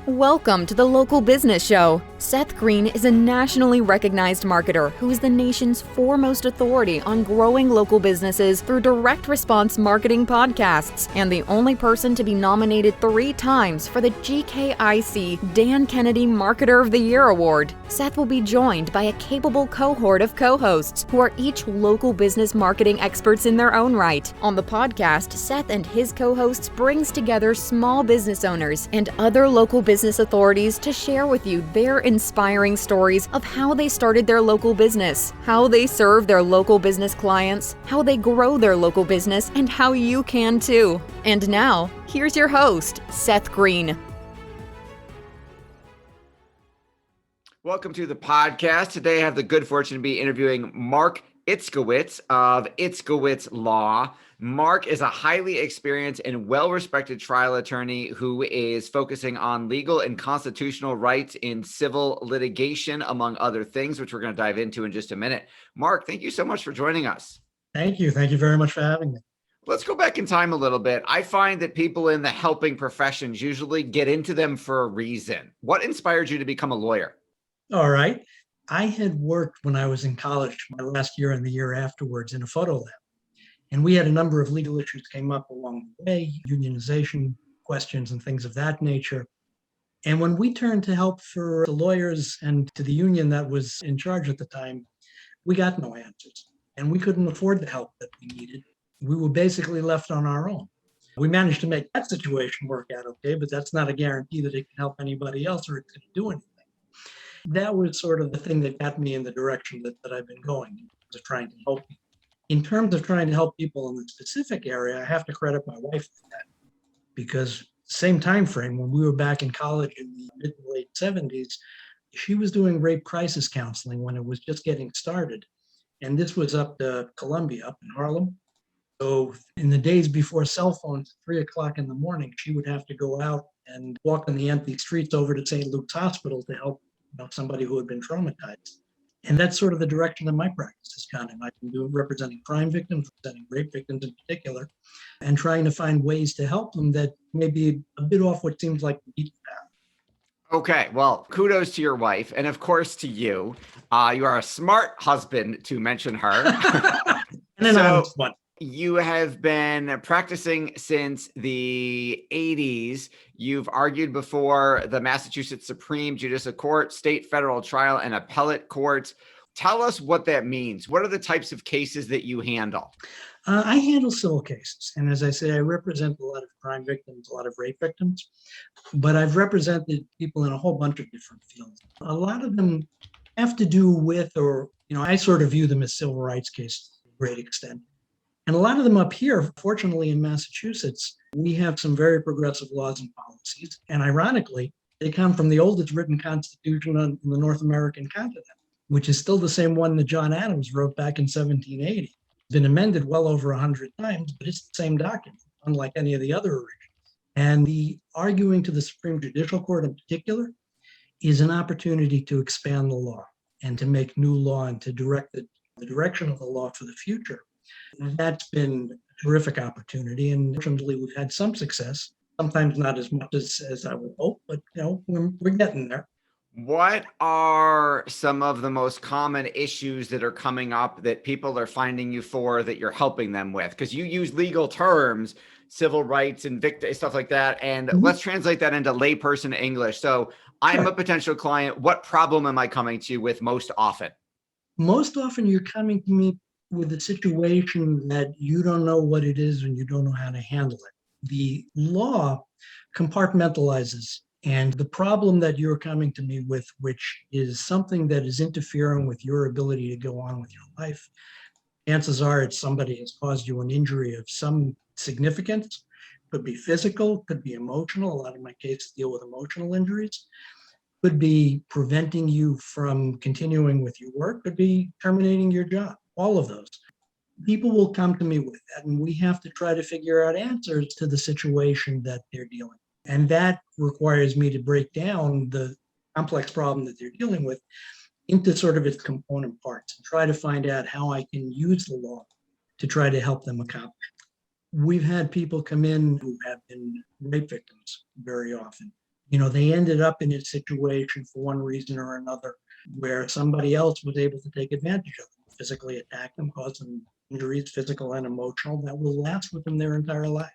Welcome to the Local Business Show. Seth Greene is a nationally recognized marketer who is the nation's foremost authority on growing local businesses through direct response marketing podcasts, and the only person to be nominated 3 times for the GKIC Dan Kennedy Marketer of the Year Award. Seth will be joined by a capable cohort of co-hosts who are each local business marketing experts in their own right. On the podcast, Seth and his co-hosts brings together small business owners and other local business authorities to share with you their inspiring stories of how they started their local business, how they serve their local business clients, how they grow their local business, and how you can too. And now, here's your host, Seth Greene. Welcome to the podcast. Today I have the good fortune to be interviewing Mark Itzkowitz of Itzkowitz Law. Mark is a highly experienced and well-respected trial attorney who is focusing on legal and constitutional rights in civil litigation, among other things, which we're going to dive into in just a minute. Mark, thank you so much for joining us. Thank you. Thank you very much for having me. Let's go back in time a little bit. I find that people in the helping professions usually get into them for a reason. What inspired you to become a lawyer? All right. I had worked when I was in college, my last year and the year afterwards, in a photo lab. And we had a number of legal issues came up along the way, unionization questions and things of that nature. And when we turned to help for the lawyers and to the union that was in charge at the time, we got no answers. And we couldn't afford the help that we needed. We were basically left on our own. We managed to make that situation work out okay, but that's not a guarantee that it can help anybody else or it's going to do anything. That was sort of the thing that got me in the direction that I've been going, to trying to help people. In terms of trying to help people in the specific area, I have to credit my wife for that, because same time frame, when we were back in college in the mid to late 70s, she was doing rape crisis counseling when it was just getting started. And this was up to Columbia, up in Harlem. So in the days before cell phones, at 3 o'clock in the morning, she would have to go out and walk on the empty streets over to St. Luke's Hospital to help somebody who had been traumatized. And that's sort of the direction that my practice has gone in. I've been representing crime victims, representing rape victims in particular, and trying to find ways to help them that may be a bit off what seems like the beaten path. Okay, well, kudos to your wife, and of course to you. You are a smart husband, to mention her. And then I was one. You have been practicing since the 80s. You've argued before the Massachusetts Supreme Judicial Court, state, federal trial, and appellate courts. Tell us what that means. What are the types of cases that you handle? I handle civil cases. And as I say, I represent a lot of crime victims, a lot of rape victims, but I've represented people in a whole bunch of different fields. A lot of them have to do with, or, I sort of view them as civil rights cases to a great extent. And a lot of them up here, fortunately in Massachusetts, we have some very progressive laws and policies. And ironically, they come from the oldest written constitution on the North American continent, which is still the same one that John Adams wrote back in 1780. It's been amended well over 100 times, but it's the same document, unlike any of the other originals. And the arguing to the Supreme Judicial Court in particular is an opportunity to expand the law and to make new law and to direct the direction of the law for the future. That's been a terrific opportunity, and fortunately we've had some success, sometimes not as much as I would hope, but we're getting there. What are some of the most common issues that are coming up that people are finding you for that you're helping them with? Because you use legal terms, civil rights and victim stuff like that, and let's translate that into layperson English. So I'm a potential client. What problem am I coming to you with most often? Most often you're coming to me with a situation that you don't know what it is and you don't know how to handle it. The law compartmentalizes, and the problem that you're coming to me with, which is something that is interfering with your ability to go on with your life, chances are it's somebody has caused you an injury of some significance. Could be physical, could be emotional. A lot of my cases deal with emotional injuries. Could be preventing you from continuing with your work, could be terminating your job. All of those. People will come to me with that, and we have to try to figure out answers to the situation that they're dealing with. And that requires me to break down the complex problem that they're dealing with into sort of its component parts and try to find out how I can use the law to try to help them accomplish it. We've had people come in who have been rape victims very often. They ended up in a situation for one reason or another where somebody else was able to take advantage of them, physically attack them, cause them injuries, physical and emotional, that will last with them their entire life.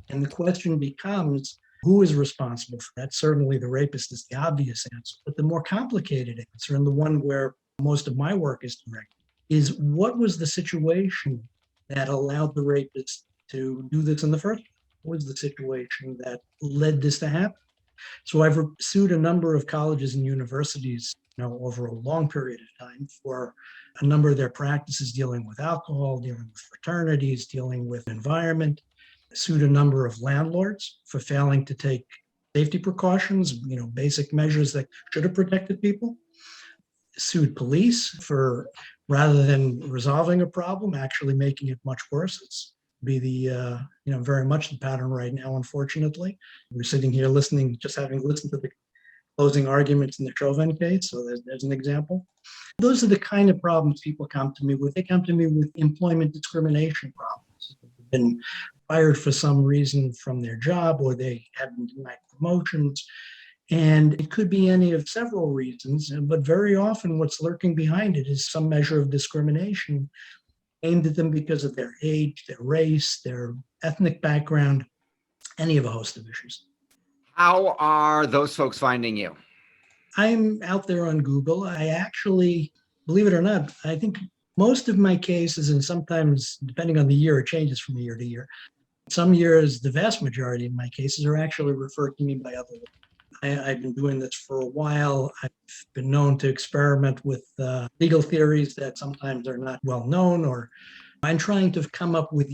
And the question becomes, who is responsible for that? Certainly the rapist is the obvious answer, but the more complicated answer, and the one where most of my work is directed, is what was the situation that allowed the rapist to do this in the first place? What was the situation that led this to happen? So I've sued a number of colleges and universities, over a long period of time for a number of their practices dealing with alcohol, dealing with fraternities, dealing with environment. Sued a number of landlords for failing to take safety precautions, basic measures that should have protected people. Sued police for, rather than resolving a problem, actually making it much worse. It's very much the pattern right now, unfortunately. We're sitting here listening, just having listened to the closing arguments in the Chauvin case. So there's an example. Those are the kind of problems people come to me with. They come to me with employment discrimination problems. They've been fired for some reason from their job, or they have been denied promotions. And it could be any of several reasons, but very often what's lurking behind it is some measure of discrimination aimed at them because of their age, their race, their ethnic background, any of a host of issues. How are those folks finding you? I'm out there on Google. I actually, believe it or not, I think most of my cases, and sometimes depending on the year, it changes from year to year. Some years, the vast majority of my cases are actually referred to me by other lawyers. I've been doing this for a while. I've been known to experiment with legal theories that sometimes are not well known, or I'm trying to come up with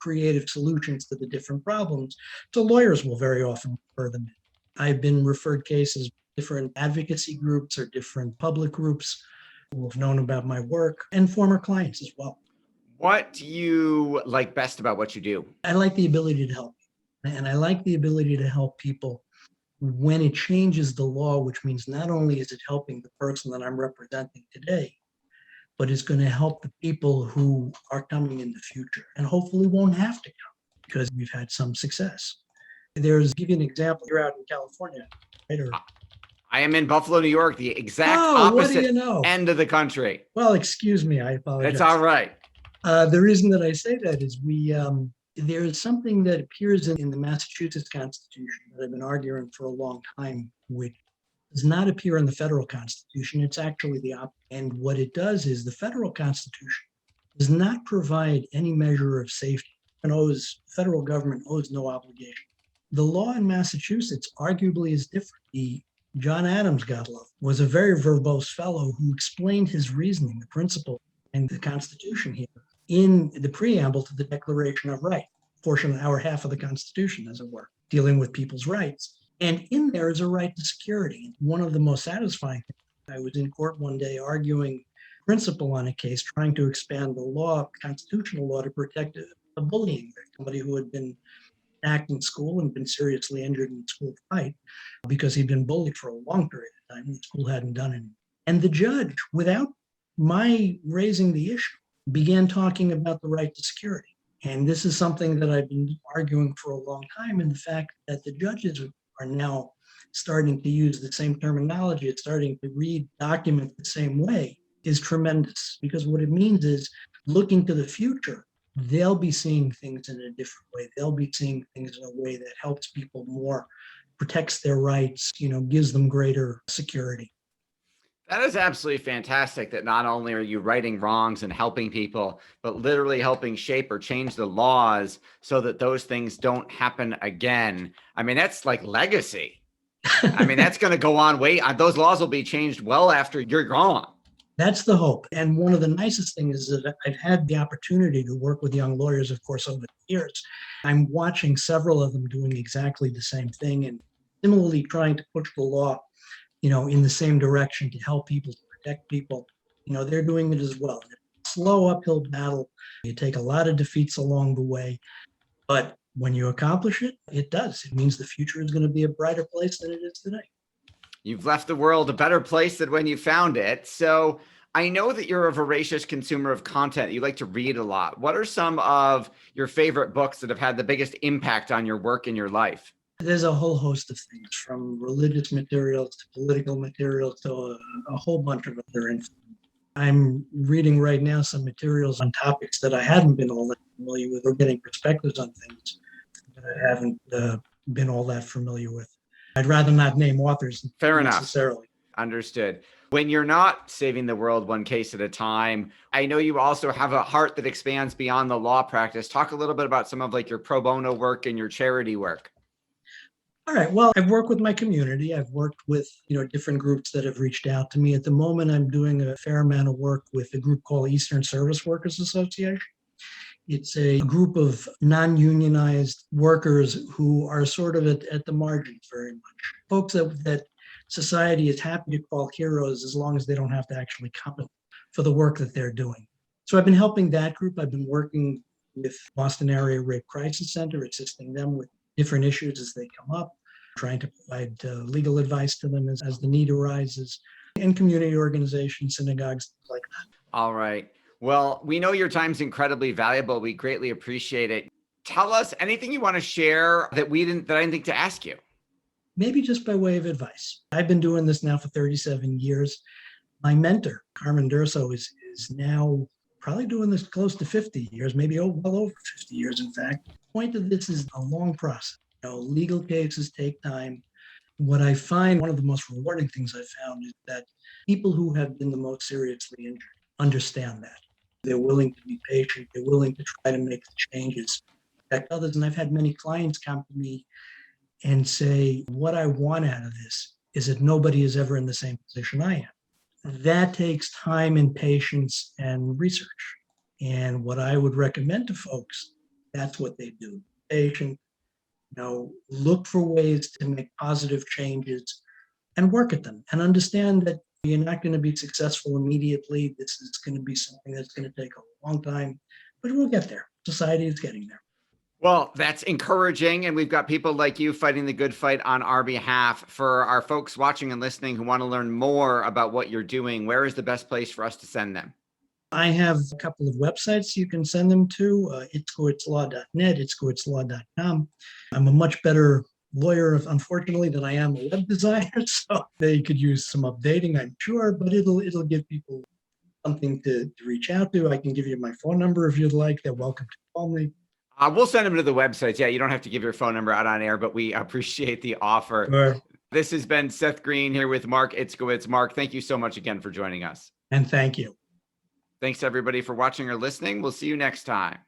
creative solutions to the different problems. So lawyers will very often refer them in. I've been referred cases, different advocacy groups or different public groups who have known about my work, and former clients as well. What do you like best about what you do? I like the ability to help. And I like the ability to help people when it changes the law, which means not only is it helping the person that I'm representing today, but it's going to help the people who are coming in the future and hopefully won't have to come because we've had some success. Give you an example. You're out in California, right? I am in Buffalo, New York, the exact opposite end of the country. Well, excuse me. I apologize. It's all right. The reason that I say that is there is something that appears in the Massachusetts Constitution that I've been arguing for a long time, which does not appear in the federal Constitution. It's actually the opposite. And what it does is the federal Constitution does not provide any measure of safety. Federal government owes no obligation. The law in Massachusetts arguably is different. John Adams, God love, was a very verbose fellow who explained his reasoning, the principle, and the Constitution here in the preamble to the Declaration of Rights, our half of the Constitution, as it were, dealing with people's rights. And in there is a right to security. One of the most satisfying things, I was in court one day arguing principle on a case, trying to expand the law, constitutional law, to protect a bullying victim, somebody who had been attacked in school and been seriously injured in a school fight because he'd been bullied for a long period of time and the school hadn't done anything. And the judge, without my raising the issue, began talking about the right to security. And this is something that I've been arguing for a long time. And the fact that the judges are now starting to use the same terminology, it's starting to read documents the same way, is tremendous. Because what it means is, looking to the future, they'll be seeing things in a different way. They'll be seeing things in a way that helps people more, protects their rights, gives them greater security. That is absolutely fantastic that not only are you righting wrongs and helping people, but literally helping shape or change the laws so that those things don't happen again. I mean, that's like legacy. I mean, that's going to go on. Those laws will be changed well after you're gone. That's the hope. And one of the nicest things is that I've had the opportunity to work with young lawyers, of course, over the years. I'm watching several of them doing exactly the same thing and similarly trying to push the law in the same direction to help people, to protect people. They're doing it as well. Slow uphill battle. You take a lot of defeats along the way, but when you accomplish it, it does. It means the future is going to be a brighter place than it is today. You've left the world a better place than when you found it. So I know that you're a voracious consumer of content. You like to read a lot. What are some of your favorite books that have had the biggest impact on your work and your life? There's a whole host of things, from religious materials to political materials to a whole bunch of other info. I'm reading right now some materials on topics that I hadn't been all that familiar with, or getting perspectives on things that I haven't been all that familiar with. I'd rather not name authors Fair enough. necessarily. Understood. When you're not saving the world one case at a time, I know you also have a heart that expands beyond the law practice. Talk a little bit about some of like your pro bono work and your charity work. All right. Well, I've worked with my community. I've worked with, different groups that have reached out to me. At the moment, I'm doing a fair amount of work with a group called Eastern Service Workers Association. It's a group of non-unionized workers who are sort of at the margins very much. Folks that society is happy to call heroes as long as they don't have to actually come for the work that they're doing. So I've been helping that group. I've been working with Boston Area Rape Crisis Center, assisting them with different issues as they come up, trying to provide legal advice to them as the need arises, and community organizations, synagogues, things like that. All right. Well, we know your time's incredibly valuable. We greatly appreciate it. Tell us anything you want to share that I didn't think to ask you. Maybe just by way of advice. I've been doing this now for 37 years. My mentor, Carmen Durso, is now probably doing this close to 50 years, maybe well over 50 years, in fact. The point of this is a long process. Legal cases take time. What I find, one of the most rewarding things I've found, is that people who have been the most seriously injured understand that. They're willing to be patient. They're willing to try to make the changes, protect others. And I've had many clients come to me and say, what I want out of this is that nobody is ever in the same position I am. That takes time and patience and research. And what I would recommend to folks, that's what they do. Patient, look for ways to make positive changes and work at them, and understand that you're not going to be successful immediately. This is going to be something that's going to take a long time, but we'll get there. Society is getting there. Well, that's encouraging. And we've got people like you fighting the good fight on our behalf. For our folks watching and listening who want to learn more about what you're doing, where is the best place for us to send them? I have a couple of websites you can send them to, itzkowitzlaw.net, itzkowitzlaw.com. I'm a much better lawyer, unfortunately, than I am a web designer, so they could use some updating, I'm sure, but it'll give people something to reach out to. I can give you my phone number if you'd like. They're welcome to call me. We'll send them to the websites. Yeah, you don't have to give your phone number out on air, but we appreciate the offer. Sure. This has been Seth Greene here with Mark Itzkowitz. Mark, thank you so much again for joining us. And thank you. Thanks everybody for watching or listening. We'll see you next time.